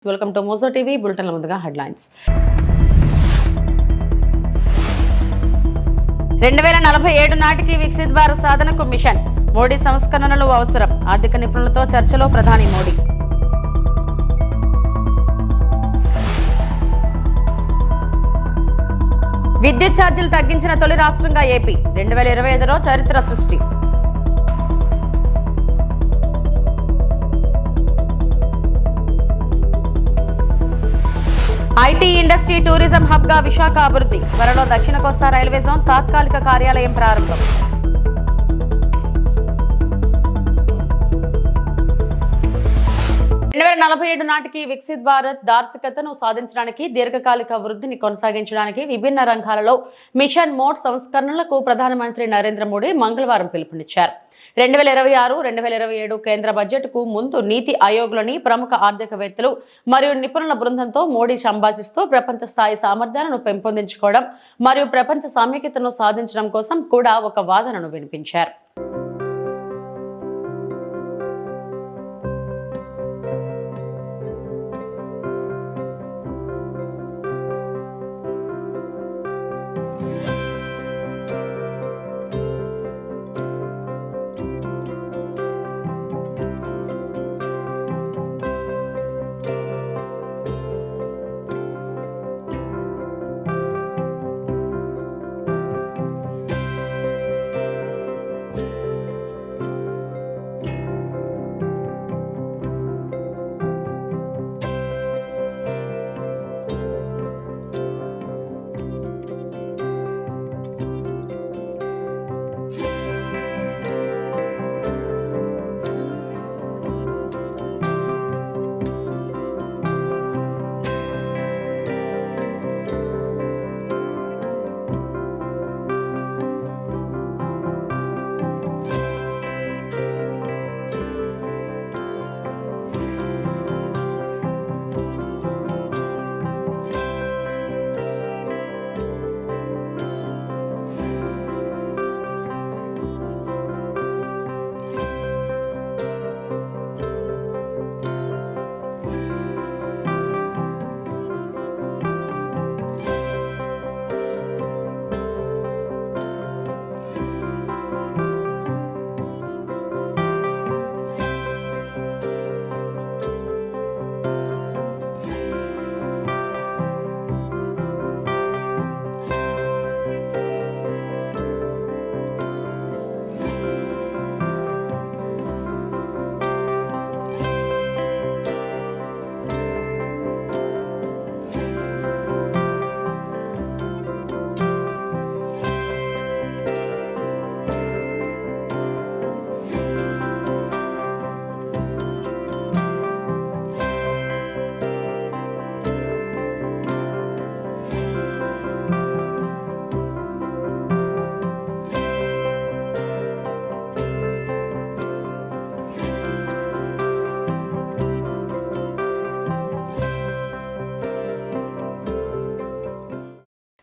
Welcome to Mojo TV బులెటిన్ల ముందుగా headlines. 2047 నాటికి వికసిత్ భారత్ సాధనకు మిషన్. మోడీ సంస్కరణలు అవసరం. ఆర్థిక నిపుణులతో చర్చలో ప్రధాని మోడీ. విద్యుత్ ఛార్జీలు తగ్గించిన తొలి రాష్ట్రంగా ఏపీ. 2025లో చరిత్ర సృష్టి. ఐటీ ఇండస్ట్రీ టూరిజం హబ్ గా విశాఖ అభివృద్ధి. త్వరలో దక్షిణ కోస్తా రైల్వే జోన్ తాత్కాలిక కార్యాలయం ప్రారంభం. నాటికి వికసిత్ భారత్ దార్శకతను సాధించడానికి, దీర్ఘకాలిక వృద్ధిని కొనసాగించడానికి విభిన్న రంగాలలో మిషన్ మోడ్ సంస్కరణలకు ప్రధానమంత్రి నరేంద్ర మోడీ మంగళవారం పిలుపునిచ్చారు. 2026-2027 కేంద్ర బడ్జెట్కు ముందు నీతి ఆయోగ్లోని ప్రముఖ ఆర్థికవేత్తలు మరియు నిపుణుల బృందంతో మోడీ సంభాషిస్తూ ప్రపంచ స్థాయి సామర్థ్యాలను పెంపొందించుకోవడం మరియు ప్రపంచ సామ్యతను సాధించడం కోసం కూడా ఒక వాదనను వినిపించారు.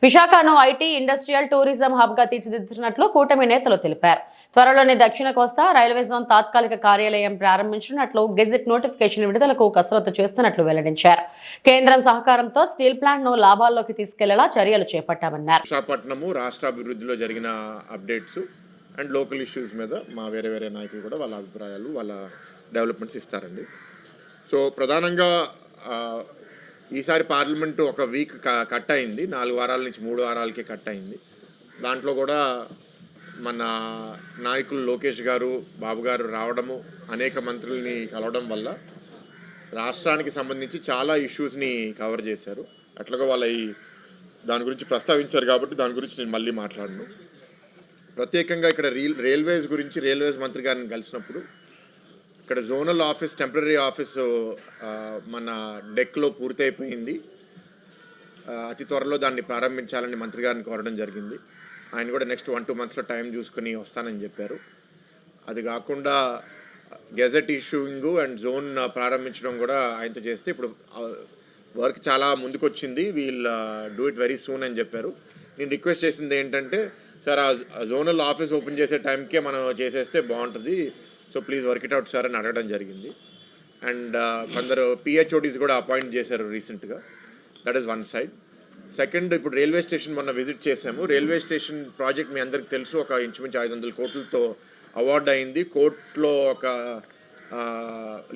విశాఖను ఐటీ ఇండస్ట్రియల్ టూరిజం హబ్ గా తీర్చిదిద్దుతున్నట్లు కూటమి నేతలు తెలిపారు. త్వరలోనే దక్షిణ కోస్తా రైల్వే జోన్ తాత్కాలిక కార్యాలయం ప్రారంభించనున్నట్లు గెజిట్ నోటిఫికేషన్ విడుదలకు కసరత్తు చేస్తున్నట్లు వెల్లడించారు. కేంద్రం సహకారంతో స్టీల్ ప్లాంట్ ను లాభాల్లోకి తీసుకెళ్లేలా చర్యలు చేపట్టామన్నారు. విశాఖపట్నము రాష్ట్ర అభివృద్ధిలో జరిగిన అప్డేట్స్ అండ్ లోకల్ ఇష్యూస్ మీద మా వేరే నాయకులు కూడా వాళ్ళ అభిప్రాయాలు, వాళ్ళ డెవలప్మెంట్స్ ఇస్తారండి. సో ప్రధానంగా ఈసారి పార్లమెంటు ఒక వీక్ కట్ అయింది. 4 వారాల నుంచి 3 వారాలకే కట్ అయింది. దాంట్లో కూడా మన నాయకులు లోకేష్ గారు, బాబు గారు రావడము, అనేక మంత్రుల్ని కలవడం వల్ల రాష్ట్రానికి సంబంధించి చాలా ఇష్యూస్ని కవర్ చేశారు. అట్లాగా వాళ్ళ దాని గురించి ప్రస్తావించారు కాబట్టి దాని గురించి నేను మళ్ళీ మాట్లాడను. ప్రత్యేకంగా ఇక్కడ రైల్వేస్ మంత్రి గారిని కలిసినప్పుడు ఇక్కడ జోనల్ ఆఫీస్, టెంపరీ ఆఫీసు మన డెక్లో పూర్తయిపోయింది. అతి త్వరలో దాన్ని ప్రారంభించాలని మంత్రి గారిని కోరడం జరిగింది. ఆయన కూడా నెక్స్ట్ 1-2 మంత్స్లో టైం చూసుకొని వస్తానని చెప్పారు. అది కాకుండా గెజెట్ ఇష్యూయింగ్ అండ్ జోన్ ప్రారంభించడం కూడా ఆయనతో చేస్తే ఇప్పుడు వర్క్ చాలా ముందుకొచ్చింది. We'll do it very soon అని చెప్పారు. నేను రిక్వెస్ట్ చేసింది ఏంటంటే, సార్ ఆ జోనల్ ఆఫీస్ ఓపెన్ చేసే టైంకే మనం చేసేస్తే బాగుంటుంది, so please work it out sir అని అడగడం జరిగింది. అండ్ కొందరు పిహెచ్ఓడీస్ కూడా అపాయింట్ చేశారు రీసెంట్గా. That is one side. Second, ఇప్పుడు రైల్వే స్టేషన్ మొన్న విజిట్ చేసాము. రైల్వే స్టేషన్ ప్రాజెక్ట్ మీ అందరికి తెలుసు, ఒక ఇంచుమించు 500 కోట్లతో అవార్డు అయింది. కోర్టులో ఒక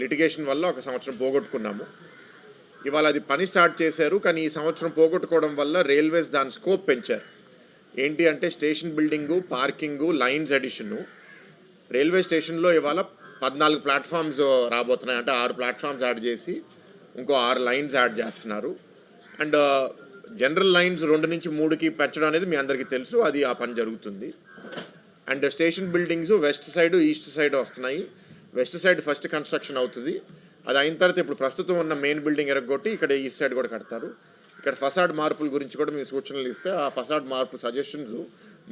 లిటిగేషన్ వల్ల 1 సంవత్సరం పోగొట్టుకున్నాము. ఇవాళ అది పని స్టార్ట్ చేశారు, కానీ ఈ సంవత్సరం పోగొట్టుకోవడం వల్ల రైల్వేస్ దాని స్కోప్ పెంచారు. ఏంటి అంటే station building, parking, lines addition. Railway స్టేషన్లో ఇవాళ 14 ప్లాట్ఫామ్స్ రాబోతున్నాయి. అంటే 6 ప్లాట్ఫామ్స్ యాడ్ చేసి ఇంకో 6 లైన్స్ యాడ్ చేస్తున్నారు. అండ్ జనరల్ లైన్స్ 2 నుంచి 3కి పెంచడం అనేది మీ అందరికీ తెలుసు, అది ఆ పని జరుగుతుంది. And station buildings west side, east side వస్తున్నాయి. వెస్ట్ సైడ్ ఫస్ట్ కన్స్ట్రక్షన్ అవుతుంది. అది అయిన తర్వాత ఇప్పుడు ప్రస్తుతం ఉన్న మెయిన్ బిల్డింగ్ ఎరగొట్టి ఇక్కడ ఈస్ట్ సైడ్ కూడా కడతారు. ఇక్కడ ఫసాడ్ మార్పుల గురించి కూడా మీ సూచనలు ఇస్తే ఆ ఫసాడ్ మార్పు సజెషన్స్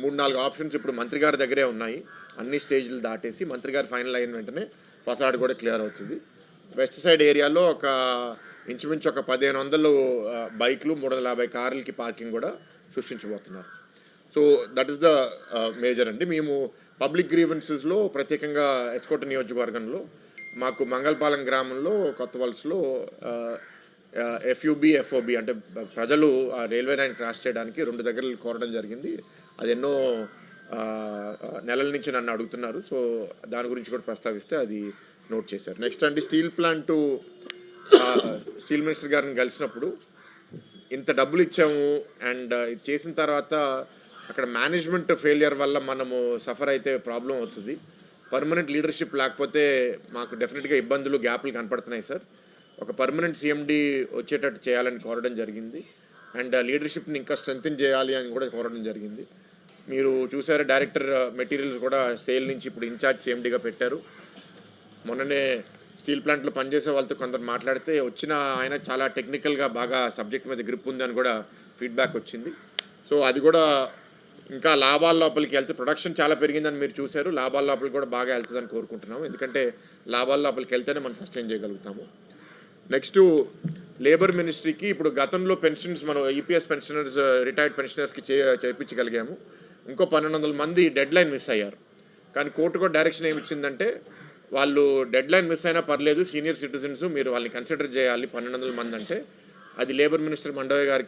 3-4 ఆప్షన్స్ ఇప్పుడు మంత్రి గారి దగ్గరే ఉన్నాయి. అన్ని స్టేజ్లు దాటేసి మంత్రి గారు ఫైనల్ అయిన వెంటనే ఫసాడ్ కూడా క్లియర్ అవుతుంది. వెస్ట్ సైడ్ ఏరియాలో ఒక ఇంచుమించు ఒక 1500 బైక్లు, 350 కార్లకి పార్కింగ్ కూడా సృష్టించబోతున్నారు. So that is the major అండి. మేము పబ్లిక్ గ్రీవెన్సెస్లో ప్రత్యేకంగా ఎస్కోట నియోజకవర్గంలో మాకు మంగళపాలెం గ్రామంలో కొత్త వలసలో FUB, FOB అంటే ప్రజలు ఆ రైల్వే లైన్ క్రాస్ చేయడానికి 2 దగ్గరలు కోరడం జరిగింది. అది ఎన్నో నెలల నుంచి నన్ను అడుగుతున్నారు. సో దాని గురించి కూడా ప్రస్తావిస్తే అది నోట్ చేశారు. నెక్స్ట్ అండి, స్టీల్ ప్లాంటు స్టీల్ మినిస్టర్ గారిని కలిసినప్పుడు ఇంత డబ్బులు ఇచ్చాము అండ్ ఇది చేసిన తర్వాత అక్కడ మేనేజ్మెంట్ ఫెయిలియర్ వల్ల మనము సఫర్ అయితే ప్రాబ్లం అవుతుంది. పర్మనెంట్ లీడర్షిప్ లేకపోతే మాకు డెఫినెట్గా ఇబ్బందులు, గ్యాప్లు కనపడుతున్నాయి సార్. ఒక పర్మనెంట్ CMD వచ్చేటట్టు చేయాలని కోరడం జరిగింది. అండ్ లీడర్షిప్ని ఇంకా స్ట్రెంగ్తన్ చేయాలి అని కూడా కోరడం జరిగింది. మీరు చూసారా, డైరెక్టర్ మెటీరియల్స్ కూడా సేల్ నుంచి ఇప్పుడు ఇన్ఛార్జ్ CMDగా పెట్టారు. మొన్ననే స్టీల్ ప్లాంట్లో పనిచేసే వాళ్ళతో కొందరు మాట్లాడితే వచ్చిన ఆయన చాలా టెక్నికల్గా బాగా సబ్జెక్ట్ మీద గ్రిప్ ఉందని కూడా ఫీడ్బ్యాక్ వచ్చింది. సో అది కూడా ఇంకా లాభాల లోపలికి వెళ్తే, ప్రొడక్షన్ చాలా పెరిగిందని మీరు చూశారు, లాభాల లోపలికి కూడా బాగా వెళ్తుందని కోరుకుంటున్నాము. ఎందుకంటే లాభాల లోపలికి వెళ్తేనే మనం సస్టైన్ చేయగలుగుతాము. నెక్స్ట్, లేబర్ మినిస్ట్రీకి ఇప్పుడు గతంలో పెన్షన్స్ మనం EPS పెన్షనర్స్, రిటైర్డ్ పెన్షనర్స్కి చేయించగలిగాము. ఇంకో 1200 మంది డెడ్ లైన్ మిస్ అయ్యారు. కానీ కోర్టు కూడా డైరెక్షన్ ఏమి ఇచ్చిందంటే వాళ్ళు డెడ్ లైన్ మిస్ అయినా పర్లేదు, సీనియర్ సిటిజన్స్ మీరు వాళ్ళని కన్సిడర్ చేయాలి. 1200 మంది అంటే అది లేబర్ మినిస్టర్ మండవయ్య గారికి.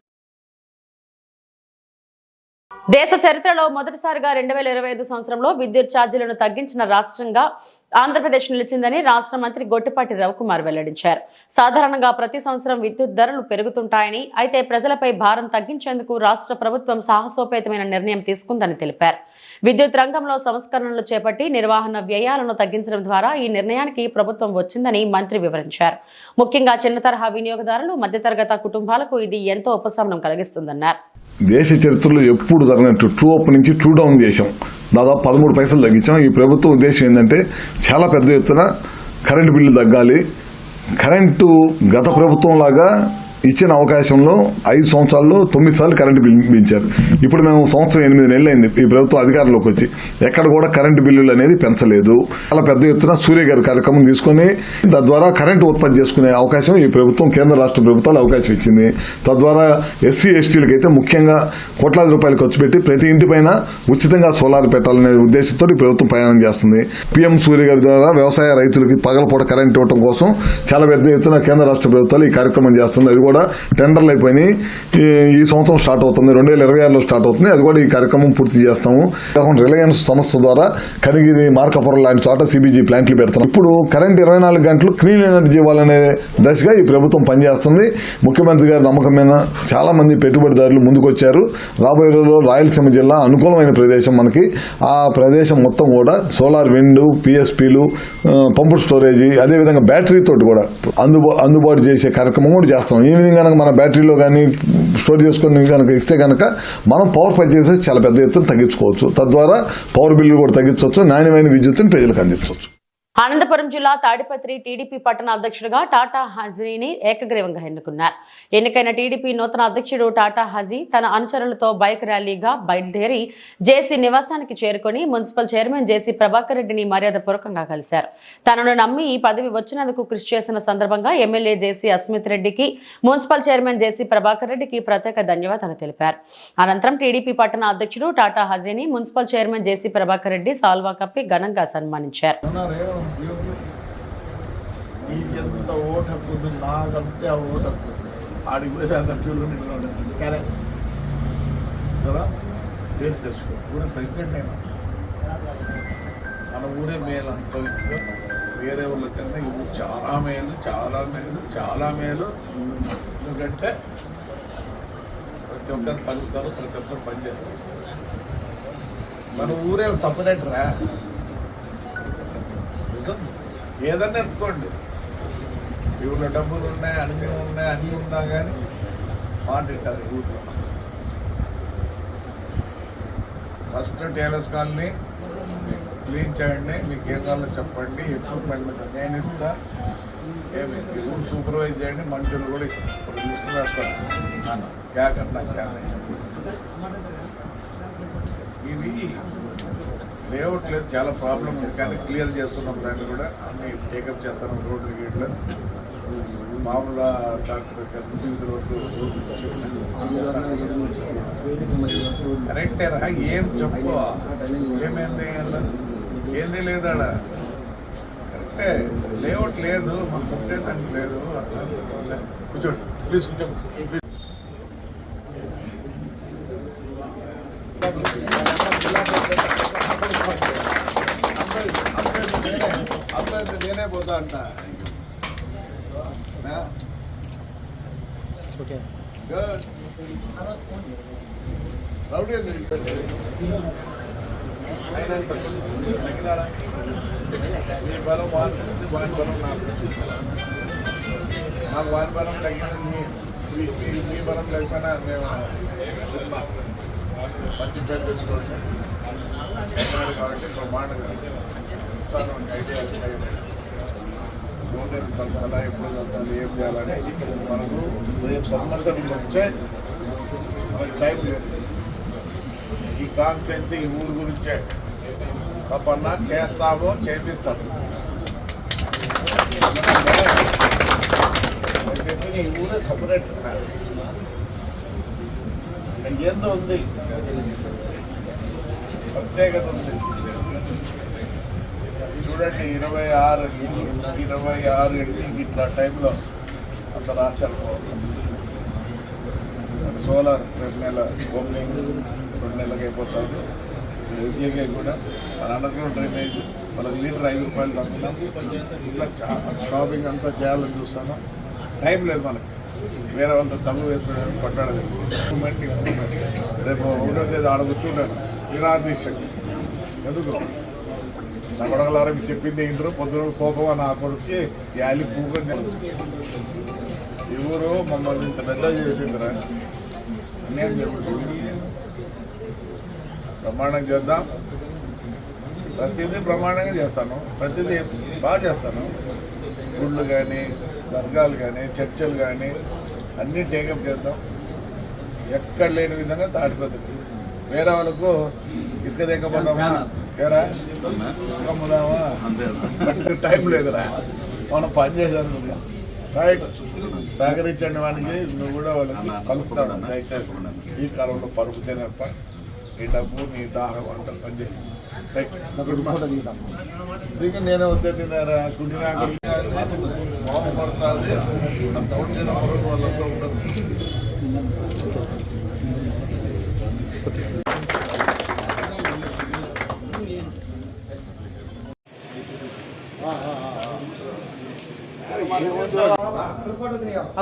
దేశ చరిత్రలో మొదటిసారిగా 2025 సంవత్సరంలో విద్యుత్ ఛార్జీలను తగ్గించిన రాష్ట్రంగా ఆంధ్రప్రదేశ్ నిలిచిందని రాష్ట్ర మంత్రి గొట్టిపాటి రవికుమార్ వెల్లడించారు. సాధారణంగా ప్రతి సంవత్సరం విద్యుత్ ధరలు పెరుగుతుంటాయని, అయితే ప్రజలపై భారం తగ్గించేందుకు రాష్ట్ర ప్రభుత్వం సాహసోపేతమైన నిర్ణయం తీసుకుందని తెలిపారు. విద్యుత్ రంగంలో సంస్కరణలు చేపట్టి నిర్వహణ వ్యయాలను తగ్గించడం ద్వారా ఈ నిర్ణయానికి ప్రభుత్వం వచ్చిందని మంత్రి వివరించారు. ముఖ్యంగా చిన్న తరహా వినియోగదారులు, మధ్యతరగతి కుటుంబాలకు ఇది ఎంతో ఉపశమనం కలిగిస్తుందన్నారు. దేశ చరిత్రలో ఎప్పుడు జరగనట్టు ట్రూ అప్ నుంచి ట్రూ డౌన్ చేశాం. దాదాపు 13 పైసలు తగ్గించాం. ఈ ప్రభుత్వం ఉద్దేశం ఏంటంటే చాలా పెద్ద ఎత్తున కరెంటు బిల్లు తగ్గాలి. కరెంటు గత ప్రభుత్వం లాగా ఇచ్చిన అవకాశంలో 5 సంవత్సరాల్లో 9 సార్లు కరెంటు బిల్లు పెంచారు. ఇప్పుడు మేము సంవత్సరం 8 నెలలు అయింది ఈ ప్రభుత్వం అధికారంలోకి వచ్చి, ఎక్కడ కూడా కరెంటు బిల్లులు అనేది పెంచలేదు. చాలా పెద్ద ఎత్తున సూర్య గారి కార్యక్రమం తీసుకుని తద్వారా కరెంటు ఉత్పత్తి చేసుకునే అవకాశం ఈ ప్రభుత్వం, కేంద్ర రాష్ట్ర ప్రభుత్వాలు అవకాశం ఇచ్చింది. తద్వారా SC, STలకు అయితే ముఖ్యంగా కోట్లాది రూపాయలు ఖర్చు పెట్టి ప్రతి ఇంటి పైన ఉచితంగా సోలార్ పెట్టాలనే ఉద్దేశంతో ఈ ప్రభుత్వం ప్రయాణం చేస్తుంది. PM సూర్య గారి ద్వారా వ్యవసాయ రైతులకి పగలపూట కరెంటు ఇవ్వడం కోసం చాలా పెద్ద ఎత్తున కేంద్ర రాష్ట్ర ప్రభుత్వాలు ఈ కార్యక్రమం చేస్తుంది. అది కూడా టెండర్లు అయిపోయినాయి. ఈ సంవత్సరం స్టార్ట్ అవుతుంది, 2026లో స్టార్ట్ అవుతుంది. అది కూడా ఈ కార్యక్రమం పూర్తి చేస్తాము. రిలయన్స్ సంస్థ ద్వారా కనిగిరి, మార్కాపురం లాంటి చోట CBG ప్లాంట్లు పెడతాం. ఇప్పుడు కరెంట్ 24 గంటలు క్లీన్ ఎనర్జీ ఇవ్వాలనే దశగా ఈ ప్రభుత్వం పనిచేస్తుంది. ముఖ్యమంత్రి గారి నమ్మకమైన చాలా మంది పెట్టుబడిదారులు ముందుకు వచ్చారు. రాబోయే రోజుల్లో రాయలసీమ జిల్లా అనుకూలమైన ప్రదేశం మనకి. ఆ ప్రదేశం మొత్తం కూడా సోలార్, విండ్, PSPలు, పంపుడ్ స్టోరేజీ, అదేవిధంగా బ్యాటరీ తోటి కూడా అందుబాటు చేసే కార్యక్రమం కూడా చేస్తాం. ఈ విధంగా కనుక మన బ్యాటరీలో కానీ స్టోర్ చేసుకుని కనుక ఇస్తే కనుక మనం పవర్ పర్చేసెస్ చాలా పెద్ద ఎత్తున తగ్గించుకోవచ్చు. తద్వారా పవర్ బిల్లు కూడా తగ్గించవచ్చు, నాణ్యమైన విద్యుత్తుని ప్రజలకు అందించవచ్చు. అనంతపురం జిల్లా తాడిపత్రి టీడీపీ పట్టణ అధ్యక్షుడిగా టాటా హజీని ఏకగ్రీవంగా ఎన్నుకున్నారు. ఎన్నికైన టీడీపీ నూతన అధ్యక్షుడు టాటా హజీ తన అనుచరులతో బైక్ ర్యాలీగా బయలుదేరి జేసీ నివాసానికి చేరుకుని మున్సిపల్ చైర్మన్ జేసీ ప్రభాకర్ రెడ్డిని మర్యాదపూర్వకంగా కలిశారు. తనను నమ్మి ఈ పదవి వచ్చినందుకు కృషి చేసిన సందర్భంగా ఎమ్మెల్యే జేసీ అస్మిత్ రెడ్డికి, మున్సిపల్ చైర్మన్ జేసీ ప్రభాకర్ రెడ్డికి ప్రత్యేక ధన్యవాదాలు తెలిపారు. అనంతరం టీడీపీ పట్టణ అధ్యక్షుడు టాటా హజీని మున్సిపల్ చైర్మన్ జేసీ ప్రభాకర్ రెడ్డి సాల్వా కప్పి ఘనంగా సన్మానించారు. ఈ ఎంత ఓటు హక్కు ఉంది, నాకంతే ఆ ఓటు హక్కు. ఆడికి పోయి అంత క్యూలో నిలబడాల్సింది కానీ కదా పేరు తెచ్చుకో. ఊరే ప్రెసిడెంట్ అయినా మన ఊరే మేలు అనుభవించు. వేరే ఊళ్ళకన్నా ఈ ఊరు చాలా మేలు, చాలా మేలు, చాలా మేలు. ఎందుకంటే ప్రతి ఒక్కరు పలుకుతారు, ప్రతి ఒక్కరు పనిచేస్తారు. మన ఊరే సపరేట్ రా. నిజం. ఏదన్నా ఎత్తుకోండి, ఈ ఊళ్ళో డబ్బులు ఉన్నాయి, అన్నీ ఉన్నాయి, అన్నీ ఉన్నా కానీ మాట ఇట్టారు ఊళ్ళో. ఫస్ట్ టేలర్స్ కాలనీ క్లీన్ చేయండి, మీకు ఏం కావాలో చెప్పండి, ఎక్విప్మెంట్ నేను ఇస్తా. ఏమి రూమ్ సూపర్వైజ్ చేయండి, మనుషులు కూడా ఇస్తాను. ఇప్పుడు లిస్ట్ రాసుకోండి, క్యాకన్నా ఇది లేఅవుట్ లేదు, చాలా ప్రాబ్లం ఉంది. కానీ క్లియర్ చేస్తున్నాం, దాన్ని కూడా అన్ని టేకప్ చేస్తాను. రోడ్లు గేట్లు మామూలుగా డాక్టర్ దగ్గర నుంచి రోడ్డు కరెక్టేరా. ఏం చెప్పు, ఏమైంది ఏంది లేదాడ కరెక్టే. లేఅవుట్ లేదు, మాకు కుట్టేదానికి లేదు. అట్లా కూర్చోండి ప్లీజ్, కూర్చోండి. అబ్బాయి నేనే పోతా అంట. రౌడీ మీ బలం వాని బలం నాకు వాని బలం తగ్గింది, మీ బలం లేకపోయినా మేము మంచి పేరు తెచ్చుకోండి కాబట్టి బ్రహ్మాండంగా ఇస్తాను. ఐడియా నూనె కలపాలా, ఎప్పుడు కలపాలి, ఏం చేయాలని మనకు రేపు సంవత్సరం వచ్చే మనకి టైం లేదు. ఈ కాన్స్టిట్యున్సీ ఈ ఊరు గురించే తప్పన్నా చేస్తాము, చేపిస్తాము. చెప్పి ఈ ఊరే సపరేట్ ఏందో ఉంది, ప్రత్యేకత ఉంది. చూడండి 26 ఇట్లా టైంలో అంత రాశారు. సోలార్ 2 నెలల ఓపెనింగ్ 2 నెలలకు అయిపోతుంది. ఎల్జీకే కూడా మన అండర్గ్రౌండ్ డ్రైనేజ్ వాళ్ళకి లీటర్ 5 రూపాయలు తగ్గుతున్నాం. ఇట్లా షాపింగ్ అంతా చేయాలని చూస్తాను. టైం లేదు మనకి, వేరే వాళ్ళతో తగ్గు వేసుకోవడానికి పట్టాడలేదు. రేపు 1వ తేదీ ఆడ కూర్చుంటాను నిరాదీశంగా. ఎందుకు నా కొడగలారా మీకు చెప్పింది ఇంటరు, పొద్దున కోపం నా కొడుక్కి యాలి పూగొంది. ఈ ఊరు మమ్మల్ని ఇంత పెద్ద చేసిందిరా. నేను బ్రహ్మాండంగా చేద్దాం, ప్రతిదీ బ్రహ్మాండంగా చేస్తాను, ప్రతిదీ బాగా చేస్తాను. గుళ్ళు కానీ, దర్గాలు కానీ, చర్చలు కానీ అన్నీ టేకప్ చేద్దాం. ఎక్కడ లేని విధంగా తాడిపోతుంది. వేరే వాళ్ళకు ఇసుక దిగపోదామా, ఏరా ఇసుక అమ్ముదామా, టైం లేదురా. మనం పని చేసాను రైట్. సహకరించండి వానికి, నువ్వు కూడా వాళ్ళకి కలుపుతాడు. దయచేసి ఈ కాలంలో పరుపు తినప్ప, నీ డబ్బు నీ దాహం అంత పని చేసి దిగి నేనే వద్దటినారా కుడినా బాగుపడుతుంది. అంత ఉండిన పరుగు వాళ్ళతో ఉండదు.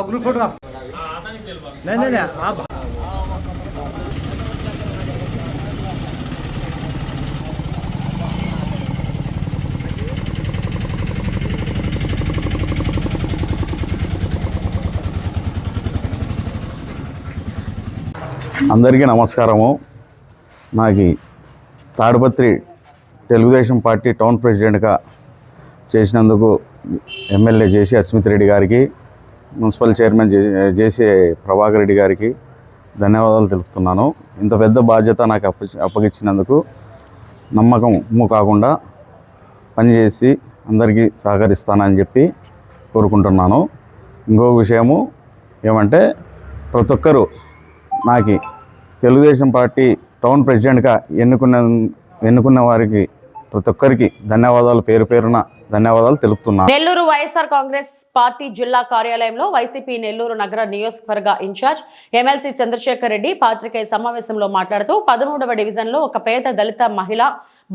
ग्रुप फोटो नहीं आप అందరికీ నమస్కారము. నాకు తాడిపత్రి తెలుగుదేశం పార్టీ టౌన్ ప్రెసిడెంట్గా చేసినందుకు ఎమ్మెల్యే జేసీ అస్మిత్ రెడ్డి గారికి, మున్సిపల్ చైర్మన్ జేసీ ప్రభాకర్ రెడ్డి గారికి ధన్యవాదాలు తెలుపుతున్నాను. ఇంత పెద్ద బాధ్యత నాకు అప్పగించినందుకు నమ్మకము కాకుండా పనిచేసి అందరికీ సహకరిస్తానని చెప్పి కోరుకుంటున్నాను. ఇంకొక విషయము ఏమంటే, ప్రతి ఒక్కరూ నాకు తెలుగుదేశం పార్టీ టౌన్ ప్రెసిడెంట్గా ఎన్నుకున్న వారికి ప్రతి ఒక్కరికి ధన్యవాదాలు పేరు పేరున ధన్యవాదాలు తెలుపుతున్నాను. నెల్లూరు వైఎస్ఆర్ కాంగ్రెస్ పార్టీ జిల్లా కార్యాలయంలో వైసీపీ నెల్లూరు నగర నియోజకవర్గ ఇన్ఛార్జ్ ఎమ్మెల్సీ చంద్రశేఖర్ రెడ్డి పాత్రికేయ సమావేశంలో మాట్లాడుతూ 13వ డివిజన్లో ఒక పేద దళిత మహిళ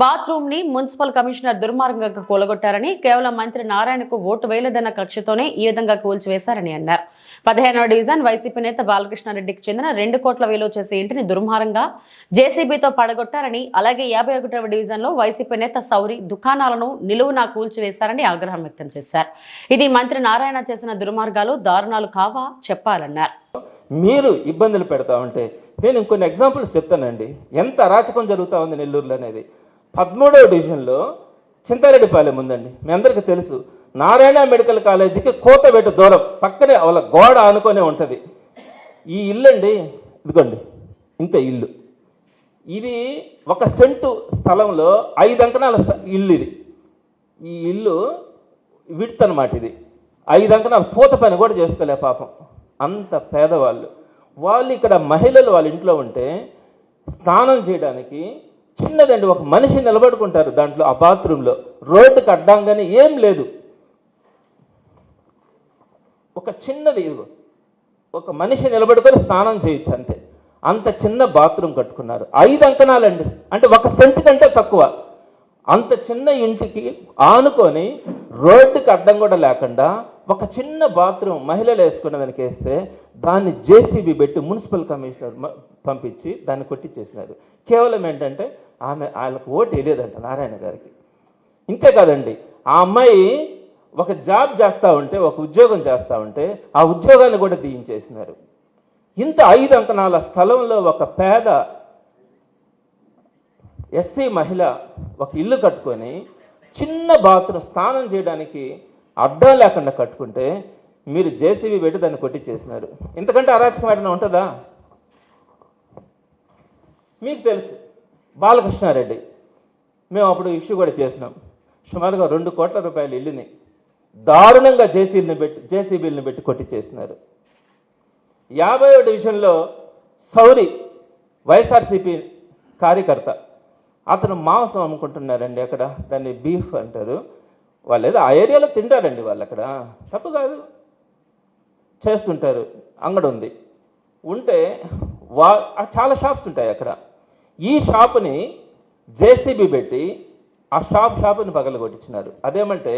బాత్రూమ్ ని మున్సిపల్ కమిషనర్ దుర్మార్గంగా కూలగొట్టారని, కేవలం మంత్రి నారాయణకు ఓటు వేయలేదన్న కక్షతోనే ఈ విధంగా కూల్చివేశారని అన్నారు. 15వ డివిజన్ వైసీపీ నేత బాలకృష్ణారెడ్డికి చెందిన 2 కోట్ల విలువ చేసే ఇంటిని దుర్మార్గంగా జేసీబీతో పడగొట్టారని, అలాగే 51వ డివిజన్లో వైసీపీ నేత సౌరి దుకాణాలను నిలువునా కూల్చివేశారని ఆగ్రహం వ్యక్తం చేశారు. ఇది మంత్రి నారాయణ చేసిన దుర్మార్గాలు, దారుణాలు కావా చెప్పాలన్నారు. మీరు ఇబ్బందులు పెడతా ఉంటే నేను ఇంకొన్ని ఎగ్జాంపుల్స్ చెప్తానండి. ఎంత అరాచకం జరుగుతూ ఉంది నెల్లూరులో అనేది. 13వ డివిజన్లో చింతారెడ్డిపాలెం ఉందండి, మీ అందరికీ తెలుసు. నారాయణ మెడికల్ కాలేజీకి కోతబెట్టు దూరం పక్కనే వాళ్ళ గోడ ఆనుకొనే ఉంటుంది. ఈ ఇల్లు అండి, ఇదిగోండి ఇంత ఇల్లు. ఇది 1 సెంటు స్థలంలో 5 అంకణాల ఇల్లు. ఇది ఈ ఇల్లు విడ్త్ అనమాట. ఇది 5 అంకణాలు, పూత పని కూడా చేసుకోలే పాపం, అంత పేదవాళ్ళు. వాళ్ళు ఇక్కడ మహిళలు వాళ్ళ ఇంట్లో ఉంటే స్నానం చేయడానికి చిన్నదండి, ఒక మనిషి నిలబడుకుంటారు దాంట్లో, ఆ బాత్రూంలో. రోడ్డుకి అడ్డంగానే ఏం లేదు, ఒక చిన్నది, ఒక మనిషి నిలబడుకొని స్నానం చేయొచ్చు అంతే. అంత చిన్న బాత్రూమ్ కట్టుకున్నారు. 5 అంకణాలండి, అంటే 1 సెంటు కంటే తక్కువ. అంత చిన్న ఇంటికి ఆనుకొని రోడ్డుకి అడ్డం కూడా లేకుండా ఒక చిన్న బాత్రూమ్ మహిళలు వేసుకున్న దానికి వేస్తే దాన్ని జేసీబీ పెట్టి మున్సిపల్ కమిషనర్ పంపించి దాన్ని కొట్టించేసినారు. కేవలం ఏంటంటే వాళ్ళకు ఓటు వేయలేదంట నారాయణ గారికి. ఇంతే కాదండి, ఆ అమ్మాయి ఒక జాబ్ చేస్తూ ఉంటే, ఒక ఉద్యోగం చేస్తూ ఉంటే ఆ ఉద్యోగాన్ని కూడా తీయించేసినారు. ఇంత 5 అంకణాల స్థలంలో ఒక పేద ఎస్సీ మహిళ ఒక ఇల్లు కట్టుకొని చిన్న బాత్రూమ్ స్నానం చేయడానికి అడ్డం లేకుండా కట్టుకుంటే మీరు జేసీబీ పెట్టి దాన్ని కొట్టించేసినారు. ఇంతకంటే అరాచకం ఏదైనా ఉంటుందా? మీకు తెలుసు బాలకృష్ణారెడ్డి, మేము అప్పుడు ఇష్యూ కూడా చేసినాం. సుమారుగా 2 కోట్ల రూపాయల ఇల్లుని దారుణంగా జేసీబీలను పెట్టి కొట్టించేసినారు. 50వ డివిజన్లో సౌరి వైఎస్ఆర్సీపీ కార్యకర్త, అతను మాంసం అమ్ముకుంటున్నారండి అక్కడ, దాన్ని బీఫ్ అంటారు. వాళ్ళు ఏదో ఆ ఏరియాలో తింటారండి, వాళ్ళు అక్కడ తప్పు కాదు, చేస్తుంటారు. అంగడి ఉంది, ఉంటే చాలా షాప్స్ ఉంటాయి అక్కడ. ఈ షాపుని జేసీబీ పెట్టి ఆ షాపుని పగలగొట్టించినారు. అదేమంటే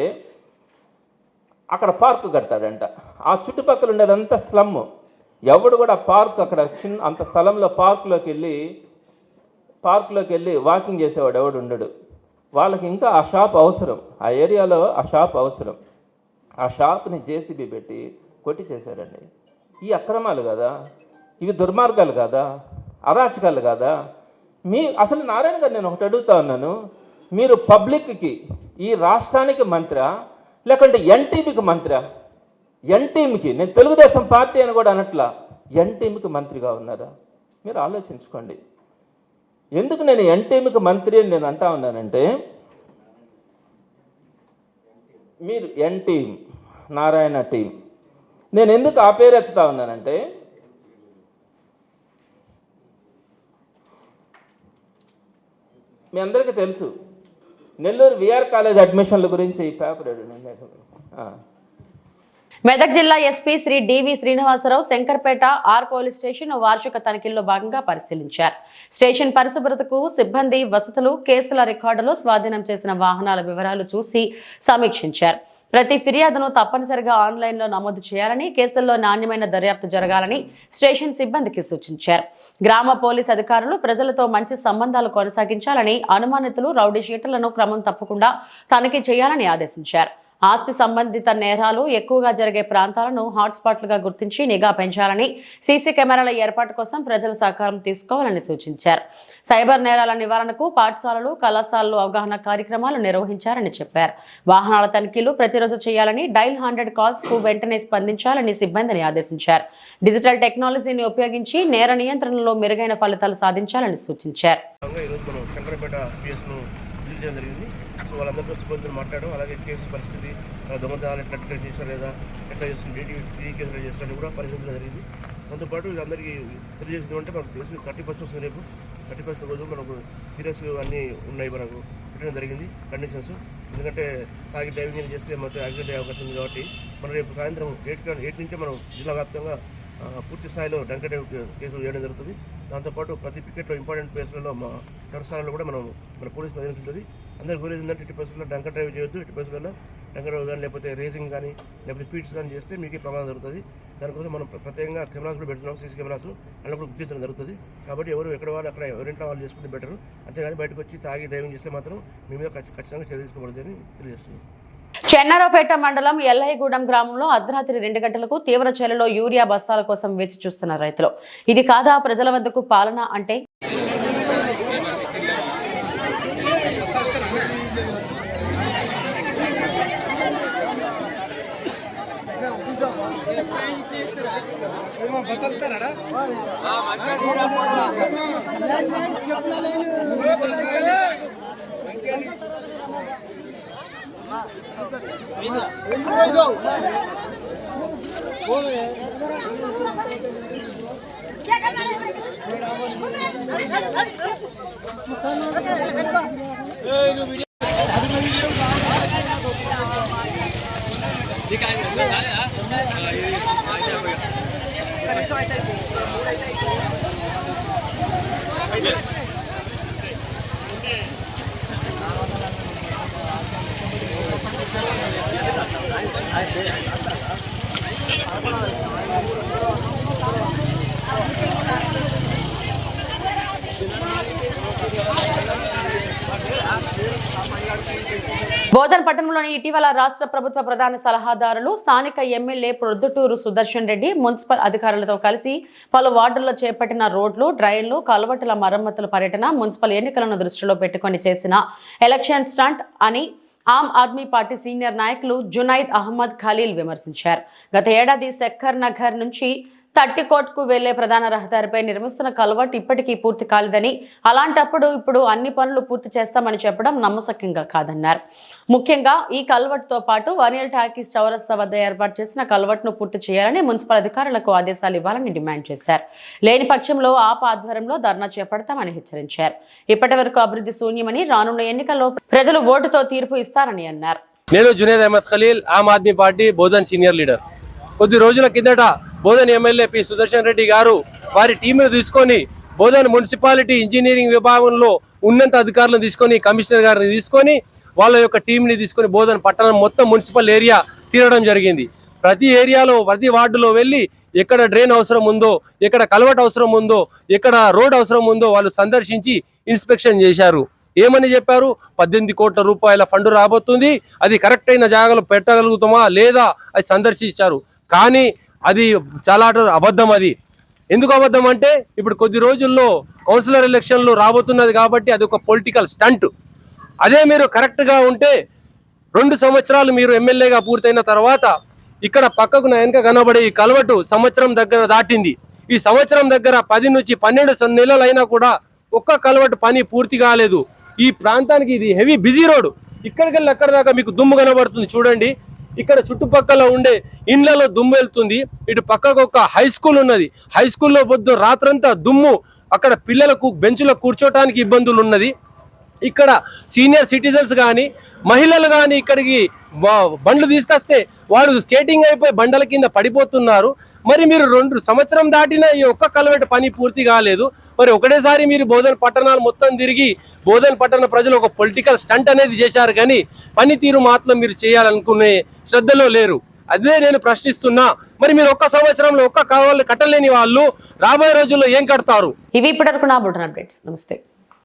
అక్కడ పార్కు కడతాడంట, ఆ చుట్టుపక్కల ఉండేదంతా స్లమ్. ఎవడు కూడా పార్క్ అక్కడ అంత స్థలంలో పార్కులోకి వెళ్ళి వాకింగ్ చేసేవాడు ఎవడు ఉండడు. వాళ్ళకి ఇంకా ఆ షాప్ అవసరం, ఆ ఏరియాలో ఆ షాప్ అవసరం. ఆ షాప్ని జేసీబీ పెట్టి కొట్టి చేశారండి. ఈ అక్రమాలు కదా, ఇవి దుర్మార్గాలు కాదా, అరాచకాలు కాదా? అసలు నారాయణ గారు నేను ఒకటి అడుగుతా ఉన్నాను, మీరు పబ్లిక్కి ఈ రాష్ట్రానికి మంత్రా లేకుంటే ఎన్టీవీకి మంత్రా? ఎన్టీవీకి, నేను తెలుగుదేశం పార్టీ అని కూడా అనట్లా, ఎన్టీవీకి మంత్రిగా ఉన్నారా? మీరు ఆలోచించుకోండి. ఎందుకు నేను ఎన్టీవీకి మంత్రి అని నేను అంటా ఉన్నానంటే, మీరు ఎన్టీవీ నారాయణ టీం, నేను ఎందుకు ఆ పేరు ఎత్తుతా ఉన్నానంటే, మీ అందరికీ తెలుసు నెల్లూరు విఆర్ కాలేజ్ అడ్మిషన్ల గురించి ఈ పేపర్. మెదక్ జిల్లా SP Shri DV Srinivasarao Shankarpet R police station వార్షిక తనిఖీల్లో భాగంగా పరిశీలించారు. స్టేషన్ పరిశుభ్రతకు సిబ్బంది, వసతులు, కేసుల రికార్డులు, స్వాధీనం చేసిన వాహనాల వివరాలు చూసి సమీక్షించారు. ప్రతి ఫిర్యాదును తప్పనిసరిగా ఆన్లైన్లో నమోదు చేయాలని, కేసుల్లో నాణ్యమైన దర్యాప్తు జరగాలని స్టేషన్ సిబ్బందికి సూచించారు. గ్రామ పోలీస్ అధికారులు ప్రజలతో మంచి సంబంధాలు కొనసాగించాలని, అనుమానితులు, రౌడీ షీటర్లను క్రమం తప్పకుండా తనిఖీ చేయాలని ఆదేశించారు. ఆస్తి సంబంధిత నేరాలు ఎక్కువగా జరిగే ప్రాంతాలను హాట్స్పాట్లుగా గుర్తించి నిఘా పెంచాలని, సీసీ కెమెరాల ఏర్పాటు కోసం ప్రజల సహకారం తీసుకోవాలని సూచించారు. సైబర్ నేరాల నివారణకు పాఠశాలలు, కళాశాలలు అవగాహన కార్యక్రమాలు నిర్వహించారని చెప్పారు. వాహనాల తనిఖీలు ప్రతిరోజు చేయాలని, డైల్ 100 కాల్స్ కు వెంటనే స్పందించాలని సిబ్బందిని ఆదేశించారు. డిజిటల్ టెక్నాలజీని ఉపయోగించి నేర నియంత్రణలో మెరుగైన ఫలితాలు సాధించాలని సూచించారు. వాళ్ళందరితో సిబ్బందులు మాట్లాడడం, అలాగే కేసు పరిస్థితి, దొంగతనాలు ఎట్లా చేసినా లేదా ఎట్లా చేస్తుంది, డీడీ కేసులు చేసినట్టు కూడా పరిశీలించడం జరిగింది. దాంతోపాటు అందరికీ తెలియజేసింది అంటే మనకు తెలుసు 31st వస్తుంది, రేపు 31st రోజు మనకు సీరియస్ అన్నీ ఉన్నాయి. మనకు పెట్టడం జరిగింది కండిషన్స్. ఎందుకంటే తాగి డ్రైవింగ్ చేస్తే మొత్తం యాక్సిడెంట్ అయ్యే అవకాశం ఉంది కాబట్టి మనం రేపు సాయంత్రం 8 నుంచే మనం జిల్లా వ్యాప్తంగా పూర్తి స్థాయిలో డ్రంక్ అండ్ డ్రైవ్ కేసులు చేయడం జరుగుతుంది. దాంతోపాటు ప్రతి పికెట్లో ఇంపార్టెంట్ ప్లేస్లలో మా చరస్థానాల్లో కూడా మన పోలీస్ ప్రజెన్స్ ఉంటుంది. అందరూ కోరేది ఏంటంటే 80% డ్రంక్ అండ్ డ్రైవ్ చేయొద్దు, 80% డ్రంక్ డ్రైవ్ కానీ లేకపోతే రేసింగ్ కానీ లేకపోతే స్పీడ్స్ కానీ చేస్తే మీకు ప్రమాదం జరుగుతుంది. దానికోసం మనం ప్రత్యేకంగా కెమెరాస్ కూడా పెడుతున్నాం, సీసీ కెమెరాస్ అలా కూడా గుర్తించడం జరుగుతుంది. కాబట్టి ఎవరు ఎక్కడ వాళ్ళు అక్కడ ఎవరింట్లో వాళ్ళు చేసుకుంటే బెటర్. అంతేగాని బయటకు వచ్చి తాగి డ్రైవింగ్ చేస్తే మాత్రం మీ మీద ఖచ్చితంగా చర్య తీసుకోబడుతుందని తెలియజేస్తున్నాం. చెన్నారావుపేట మండలం ఎల్లయ్యగూడెం గ్రామంలో అర్ధరాత్రి 2 గంటలకు తీవ్ర చలిలో యూరియా బస్తాల కోసం వేచి చూస్తున్న రైతులు. ఇది కాదా ప్రజల వద్దకు పాలన అంటే? బోధన్ పట్టణంలోని ఇటీవల రాష్ట్ర ప్రభుత్వ ప్రధాన సలహాదారులు స్థానిక ఎమ్మెల్యే ప్రొద్దుటూరు సుదర్శన్ రెడ్డి మున్సిపల్ అధికారులతో కలిసి పలు వార్డుల్లో చేపట్టిన రోడ్లు, డ్రైన్లు, కలవటుల మరమ్మతుల పర్యటన మున్సిపల్ ఎన్నికలను దృష్టిలో పెట్టుకొని చేసిన ఎలక్షన్ స్టంట్ అని ఆమ్ ఆద్మీ పార్టీ సీనియర్ నాయకులు జునైద్ అహ్మద్ ఖలీల్ విమర్శించారు. గత ఏడాది శక్కర్ నగర్ నుంచి తట్టికోట్కు వెళ్లే ప్రధాన రహదారిపై నిర్మిస్తున్న కల్వర్ట్ ఇప్పటికీ పూర్తి కాలేదని, అలాంటప్పుడు ఇప్పుడు అన్ని పనులు పూర్తి చేస్తామని చెప్పడం నమ్మశక్యంగా కాదన్నారు. ముఖ్యంగా ఈ కల్వర్ట్ తో పాటు వరియల్ టాకీస్ చౌరస్తా వద్ద ఏర్పాటు చేసిన కల్వర్ట్ ను పూర్తి చేయాలని మున్సిపల్ అధికారులకు ఆదేశాలు ఇవ్వాలని డిమాండ్ చేశారు. లేని పక్షంలో ఆప్ ఆధ్వర్యంలో ధర్నా చేపడతామని హెచ్చరించారు. ఇప్పటి వరకు అభివృద్ధి శూన్యమని, రానున్న ఎన్నికల్లో ప్రజలు ఓటుతో తీర్పు ఇస్తారని అన్నారు. నేను జునైద్ అహ్మద్ ఖలీల్, ఆమ్ ఆద్మీ పార్టీ బోధన్ సీనియర్ లీడర్. కొద్ది రోజుల కిందట బోధన్ ఎమ్మెల్యే పి సుదర్శన్ రెడ్డి గారు వారి టీంను తీసుకొని బోధన్ మున్సిపాలిటీ ఇంజనీరింగ్ విభాగంలో ఉన్నత అధికారులను తీసుకొని, కమిషనర్ గారిని తీసుకొని, వాళ్ళ యొక్క టీంని తీసుకొని బోధన్ పట్టణం మొత్తం మున్సిపల్ ఏరియా తీరడం జరిగింది. ప్రతి ఏరియాలో ప్రతి వార్డులో వెళ్ళి ఎక్కడ డ్రైన్ అవసరం ఉందో, ఎక్కడ కల్వర్ట్ అవసరం ఉందో, ఎక్కడ రోడ్ అవసరం ఉందో వాళ్ళు సందర్శించి ఇన్స్పెక్షన్ చేశారు. ఏమని చెప్పారు? 18 కోట్ల రూపాయల ఫండ్ రాబోతుంది, అది కరెక్ట్ అయిన జాగాలో పెట్టగలుగుతామా లేదా అది సందర్శించారు. కానీ అది చాలా అబద్ధం. అది ఎందుకు అబద్ధం అంటే ఇప్పుడు కొద్ది రోజుల్లో కౌన్సిలర్ ఎలక్షన్లు రాబోతున్నది కాబట్టి అది ఒక పొలిటికల్ స్టంట్. అదే మీరు కరెక్ట్గా ఉంటే 2 సంవత్సరాలు మీరు ఎమ్మెల్యేగా పూర్తయిన తర్వాత ఇక్కడ పక్కకు వెనక కనబడే ఈ కల్వర్టు సంవత్సరం దగ్గర దాటింది. ఈ సంవత్సరం దగ్గర 10 నుంచి 12 నెలలైనా కూడా ఒక్క కల్వర్టు పని పూర్తి కాలేదు. ఈ ప్రాంతానికి ఇది హెవీ బిజీ రోడ్. ఇక్కడికి వెళ్ళి అక్కడ దాకా మీకు దుమ్ము కనబడుతుంది చూడండి. ఇక్కడ చుట్టుపక్కల ఉండే ఇండ్లలో దుమ్ము వెళ్తుంది. ఇటు పక్కకు ఒక హై స్కూల్ ఉన్నది. హై స్కూల్లో పొద్దు రాత్రంతా దుమ్ము, అక్కడ పిల్లలకు బెంచ్లో కూర్చోటానికి ఇబ్బందులు ఉన్నది. ఇక్కడ సీనియర్ సిటిజన్స్ కానీ మహిళలు కానీ ఇక్కడికి బండ్లు తీసుకొస్తే వాడు స్కేటింగ్ అయిపోయి బండల కింద పడిపోతున్నారు. మరి మీరు 2 సంవత్సరం దాటినా ఈ ఒక్క కల్వర్ట్ పని పూర్తి కాలేదు. మరి ఒకటేసారి మీరు బోధన్ పట్టణాలు మొత్తం తిరిగి బోధన్ పట్టణ ప్రజలు ఒక పొలిటికల్ స్టంట్ అనేది చేశారు, కానీ పనితీరు మాత్రం మీరు చేయాలనుకునే శ్రద్ధలో లేరు. అదే నేను ప్రశ్నిస్తున్నా. మరి మీరు ఒక్క సంవత్సరంలో ఒక్క కావాలి కట్టలేని వాళ్ళు రాబోయే రోజుల్లో ఏం కడతారు? ఇవి ఇప్పటివరకు నా బులెటిన్ అప్డేట్స్. నమస్తే.